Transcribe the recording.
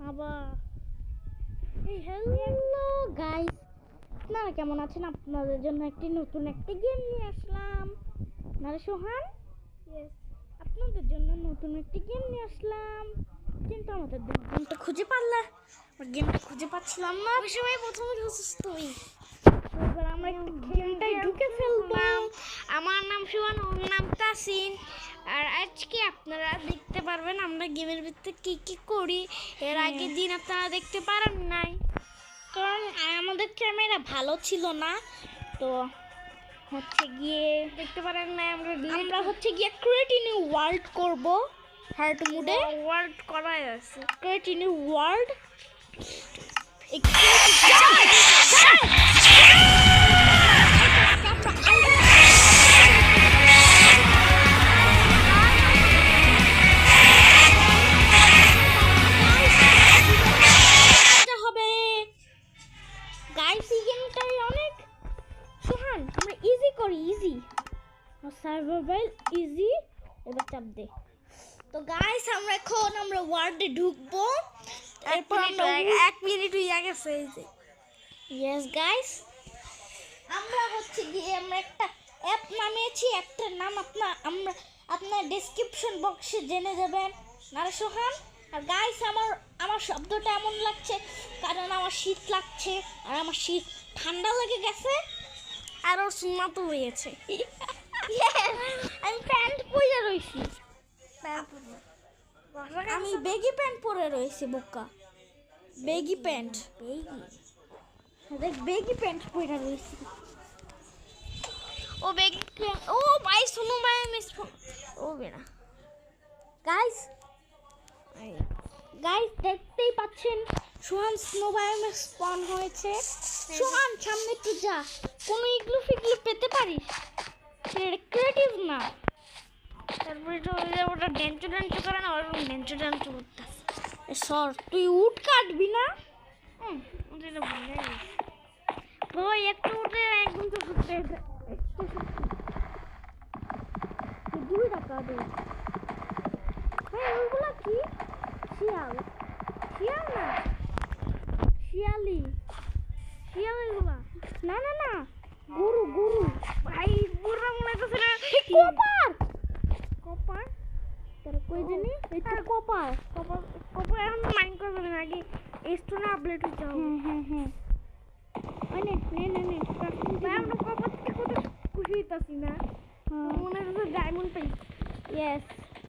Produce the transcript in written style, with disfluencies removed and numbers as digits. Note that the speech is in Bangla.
আবার এই হ্যালো গাইস, আপনারা কেমন আছেন? আপনাদের জন্য নতুন একটি গেম নিয়ে আসলাম। নারে সোহান, ইয়েস, আপনাদের জন্য নতুন একটি গেম নিয়ে আসলাম, কিন্তু আমাদের গেমটা খুঁজে পাচ্ছিলাম না। ওই সময় প্রথমে অসুস্থ হই। এবার আমরা গেমটাই ঢুকে ফেলবো। আমার নাম সোহান, ওর নাম তাসিন। আর আজকে আপনারা দেখতে পারবেন আমরা গেমের ভিতরে কি কি করি। এর আগের দিন আপনারা দেখতে পারেন নাই, কারণ আমাদের ক্যামেরা ভালো ছিল না, তো হচ্ছে গিয়ে দেখতে পারেন নাই। আমরা হচ্ছে গিয়ে ক্রিয়েট ইন ওয়ার্ল্ড করব, হার্ট মুডে ওয়ার্ল্ড করাই আছে। Create in world. Survival easy, এবার চাপ দে। তো গাইস আমরা ওয়ার্ল্ডে ঢুকবো। এরপর আমরা 1 মিনিট হয়ে গেছে। এই যে ইয়েস গাইস, আমরা হচ্ছে গিয়ে একটা অ্যাপ নামিয়েছি। অ্যাপটার নাম আপনার ডেসক্রিপশন বক্সে জেনে যাবেন। নারে সোহান। আর গাইস আমার শব্দটা এমন লাগছে কারণ আমার শীত লাগছে, আর আমার শীত ঠান্ডা লেগে গেছে, আর ওর সুমা তো হয়েছে। আমি প্যান্ট পরে রয়েছি, আমি বেগি প্যান্ট পরে রয়েছি। বোকা বেগি প্যান্ট, বেগি প্যান্ট পরে রয়েছি। ও বেগি, ও ভাই শুনো ভাই, আমি ও বেনা গাইস দেখতেই পাচ্ছেন সোহান স্নো বায়োমে স্পন হয়েছে। সোহান সামনে একটু যা, কোনো ইগলু ফিগলু পেতে পারিস? এটা ক্রিয়েটিভ না। তারপরে তো ওটা ডেন্টু করে না, ওর ডেন্টু করতে। সর, তুই উড কাটবি না? ওটা ভুলে গেছি ভাই। একটু উঠে একদম তো ঘুরতে 2 টাকা দে ভাই। ওইগুলা কি? শিয়াল না, শিয়ালি, শিয়াল এগুলা। না না না, গরু ভাই। পুরো মনে হচ্ছে কপার তারা কই জানি। এটা কপার এখন মাইন্ড করবে না, আগে স্টোনে আপডেট হতে হবে। হ্যাঁ ওই নে ভাই আমরা কপার থেকে কত খুশি হইতাছি না, মনে হচ্ছে ডায়মন্ড পাই। ইয়েস।